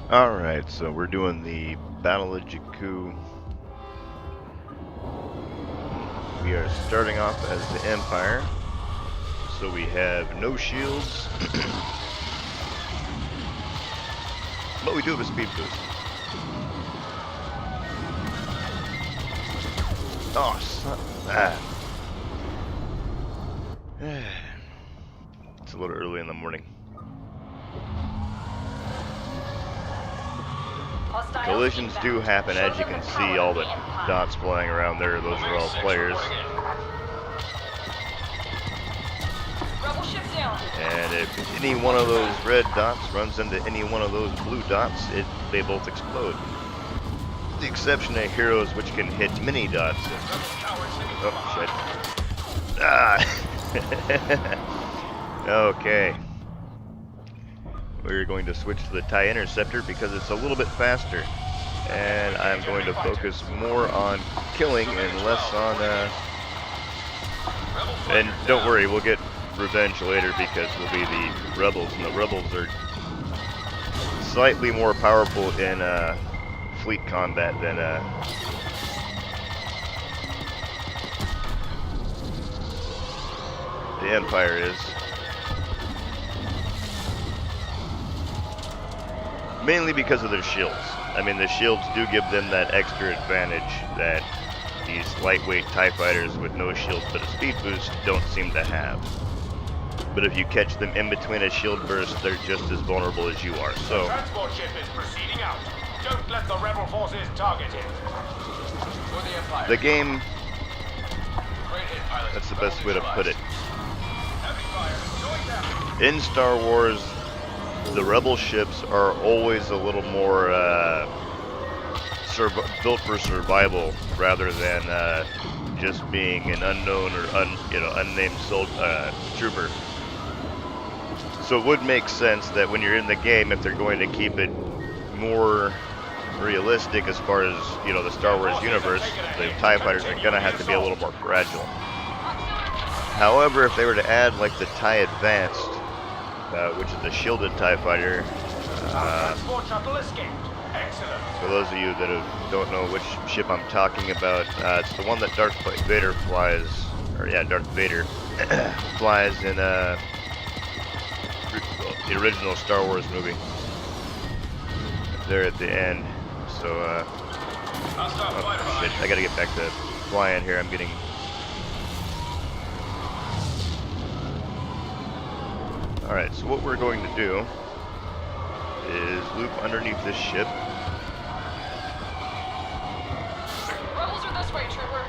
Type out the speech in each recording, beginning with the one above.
Alright, so we're doing the Battle of Jakku. We are starting off as the Empire. So we have no shields. But we do have a speed boost. Oh, son. It's a little early in the morning. Collisions do happen, as you can see, all the dots flying around there, those are all players. And if any one of those red dots runs into any one of those blue dots, they both explode. With the exception of heroes which can hit mini dots. Oh, shit. Ah! Okay. We're going to switch to the TIE Interceptor because it's a little bit faster. And I'm going to focus more on killing and less on, and don't worry, we'll get revenge later because we'll be the rebels, and the rebels are slightly more powerful in fleet combat than the Empire is. Mainly because of their shields. I mean, the shields do give them that extra advantage that these lightweight TIE fighters with no shields but a speed boost don't seem to have. But if you catch them in between a shield burst, they're just as vulnerable as you are. So the transport ship is proceeding out. Don't let the rebel forces target it. For the Empire. The game, that's the best way to put it. In Star Wars, the rebel ships are always a little more built for survival rather than just being an unknown or unnamed trooper. So it would make sense that when you're in the game, if they're going to keep it more realistic as far as the Star Wars universe, the TIE fighters are going to have to be a little more fragile. However, if they were to add like the TIE Advanced, which is the shielded TIE fighter. For those of you that don't know which ship I'm talking about, it's the one that Darth Vader flies, Darth Vader flies in the original Star Wars movie. There at the end. So, oh, shit, I gotta get back to flying here. I'm getting... Alright, so what we're going to do is loop underneath this ship. Rebels are this way, trooper.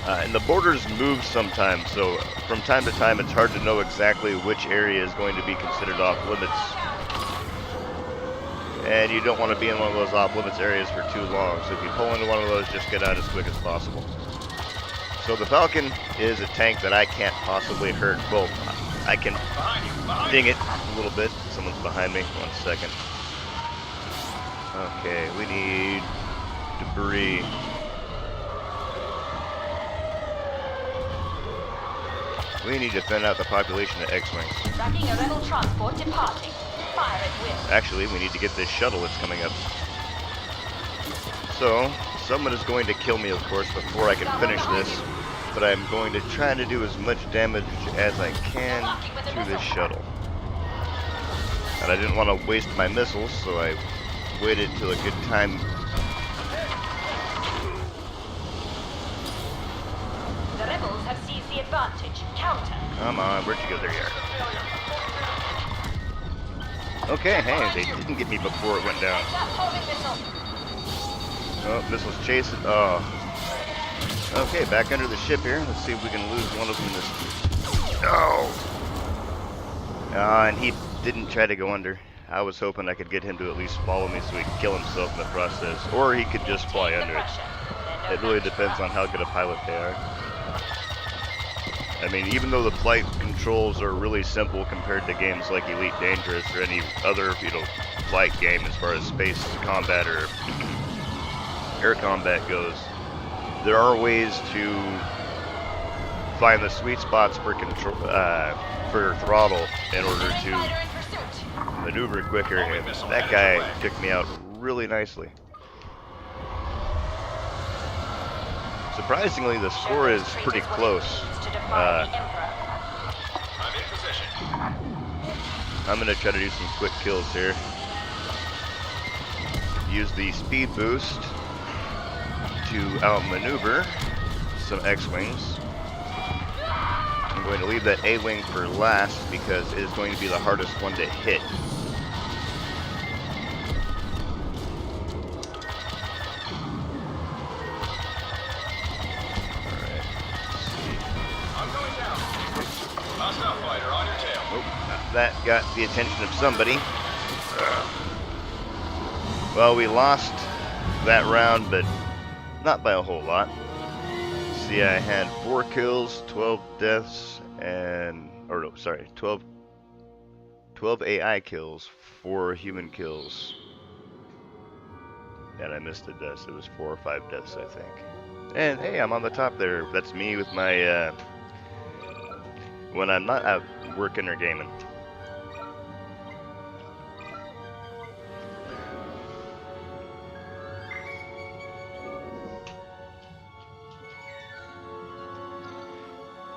And the borders move sometimes, so from time to time it's hard to know exactly which area is going to be considered off limits. And you don't want to be in one of those off limits areas for too long, so if you pull into one of those, just get out as quick as possible. So the Falcon is a tank that I can't possibly hurt. Well, I can ding it a little bit. Someone's behind me. 1 second. Okay, we need debris. We need to thin out the population of X-Wings. Tracking a rebel transport departing. Fire at will. Actually, we need to get this shuttle that's coming up. So, someone is going to kill me, of course, before I can finish this. But I'm going to try to do as much damage as I can to this shuttle. And I didn't want to waste my missiles, so I waited till a good time. The rebels have seized the advantage. Counter. Come on, where'd you go? There you are. Okay, hey, they didn't get me before it went down. Oh, missiles chasing. Oh. Okay, back under the ship here. Let's see if we can lose one of them in this. No! And he didn't try to go under. I was hoping I could get him to at least follow me so he could kill himself in the process. Or he could just fly under it. It really depends on how good a pilot they are. I mean, even though the flight controls are really simple compared to games like Elite Dangerous or any other, flight game as far as space combat or air combat goes, there are ways to find the sweet spots for deeper throttle in order Enemy to fighter in pursuit. maneuver quicker, and that guy took me out really nicely. Surprisingly, the score is pretty close. To defy the Emperor. I'm in position. I'm gonna try to do some quick kills here. Use the speed boost to outmaneuver some X-Wings. I'm going to leave that A-Wing for last because it is going to be the hardest one to hit. Alright, let's see. I'm going down. Hostile fighter on your tail. Oh, that got the attention of somebody. Well, we lost that round, but not by a whole lot. See, I had 4 kills, 12 deaths, and, or no, sorry, 12 AI kills, 4 human kills. And I missed a death. It was 4 or 5 deaths, I think. And hey, I'm on the top there. That's me with my, when I'm not out working or gaming.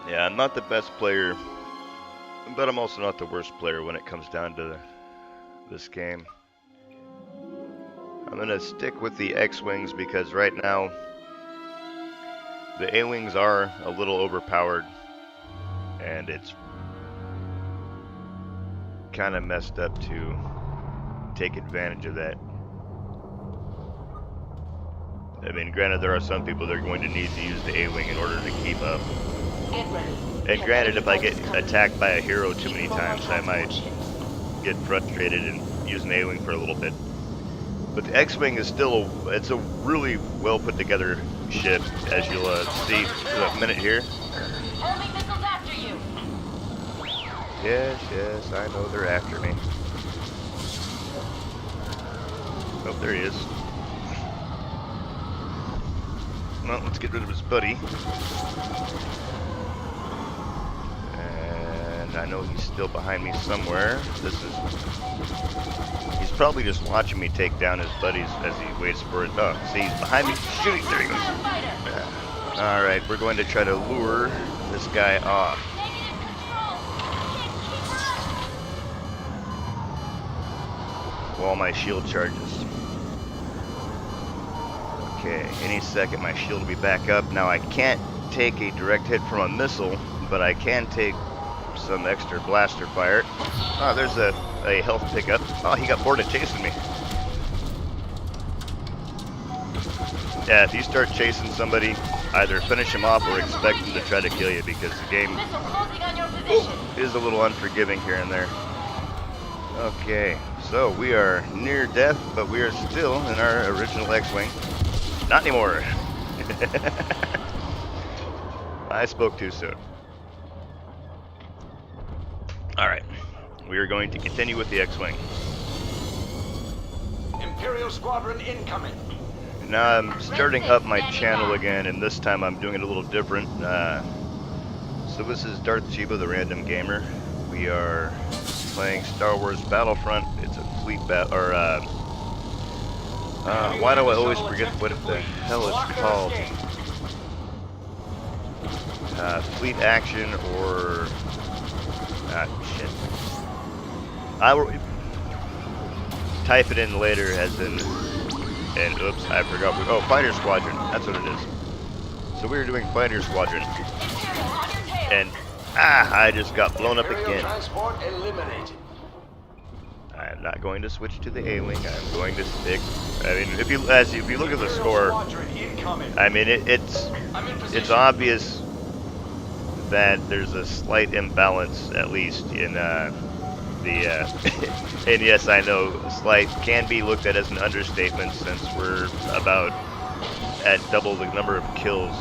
Yeah, I'm not the best player, but I'm also not the worst player when it comes down to this game. I'm going to stick with the X-Wings because right now the A-Wings are a little overpowered and it's kind of messed up to take advantage of that. I mean, granted, there are some people that are going to need to use the A-Wing in order to keep up. Get ready. And granted, if I get attacked by a hero too many times, I might get frustrated and use an A-Wing for a little bit. But the X-Wing is still, it's a really well put together ship, as you'll see in a minute here. Enemy missiles after you. Yes, yes, I know they're after me. Oh, there he is. Well, let's get rid of his buddy. I know he's still behind me somewhere. He's probably just watching me take down his buddies as he waits for it. Oh, see, he's behind me, shooting. There he goes. Alright, we're going to try to lure this guy off. While my shield charges. Okay, any second my shield will be back up. Now I can't take a direct hit from a missile, but I can take some extra blaster fire. Oh, there's a health pickup. Oh, he got bored of chasing me. Yeah, if you start chasing somebody, either finish him off or expect him to try to kill you because the game is a little unforgiving here and there. Okay, so we are near death, but we are still in our original X-Wing. Not anymore. I spoke too soon. Alright, we are going to continue with the X-Wing. Imperial squadron incoming. Now I'm starting up my channel again, and this time I'm doing it a little different. So this is Darth Chiba, the Random Gamer. We are playing Star Wars Battlefront. It's a fleet battle, or why do I always forget what the hell it's called? Fleet action or... shit. I will type it in later as in... And oops, I forgot. Oh, Fighter Squadron. That's what it is. So we were doing Fighter Squadron. And... I just got blown up again. Transport eliminated. I'm not going to switch to the A-Wing. I'm going to stick. I mean, if you look at the score, I mean it's obvious that there's a slight imbalance, at least in and yes, I know slight can be looked at as an understatement since we're about at double the number of kills.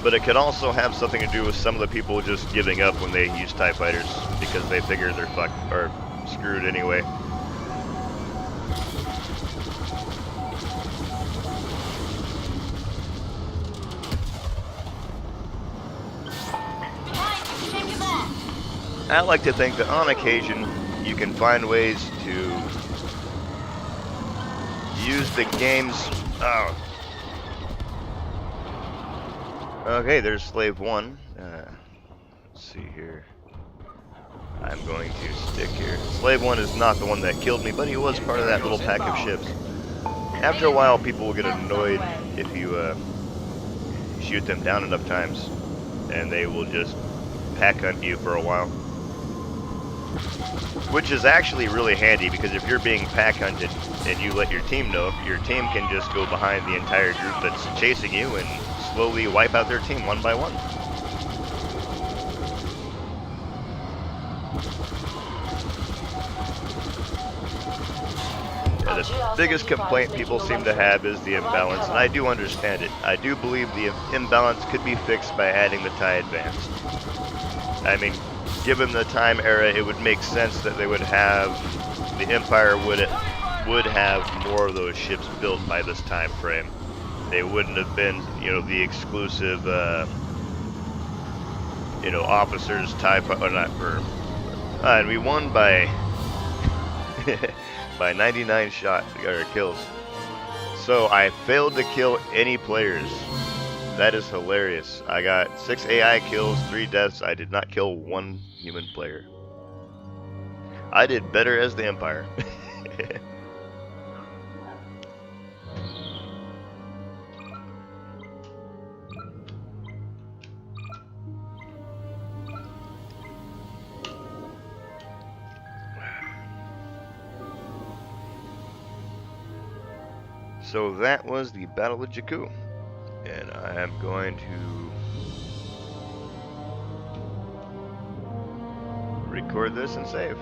But it could also have something to do with some of the people just giving up when they use TIE fighters because they figure they're fucked or screwed anyway. I like to think that on occasion you can find ways to use the game's. Oh. Okay, there's Slave 1. Let's see here. I'm going to stick here. Slave 1 is not the one that killed me, but he was part of that little pack of ships. After a while, people will get annoyed if you shoot them down enough times, and they will just pack hunt you for a while. Which is actually really handy, because if you're being pack hunted and you let your team know, your team can just go behind the entire group that's chasing you and slowly wipe out their team one by one. Yeah, the biggest complaint people seem to have is the imbalance, and I do understand it. I do believe the imbalance could be fixed by adding the TIE Advanced. I mean, given the time era, it would make sense that they would have, the Empire would have more of those ships built by this time frame. They wouldn't have been, you know, the exclusive, you know, officers type, or not, and we won by by 99 shot or kills. So I failed to kill any players. That is hilarious. I got 6 AI kills, 3 deaths. I did not kill one human player. I did better as the Empire. So that was the Battle of Jakku, and I am going to record this and save.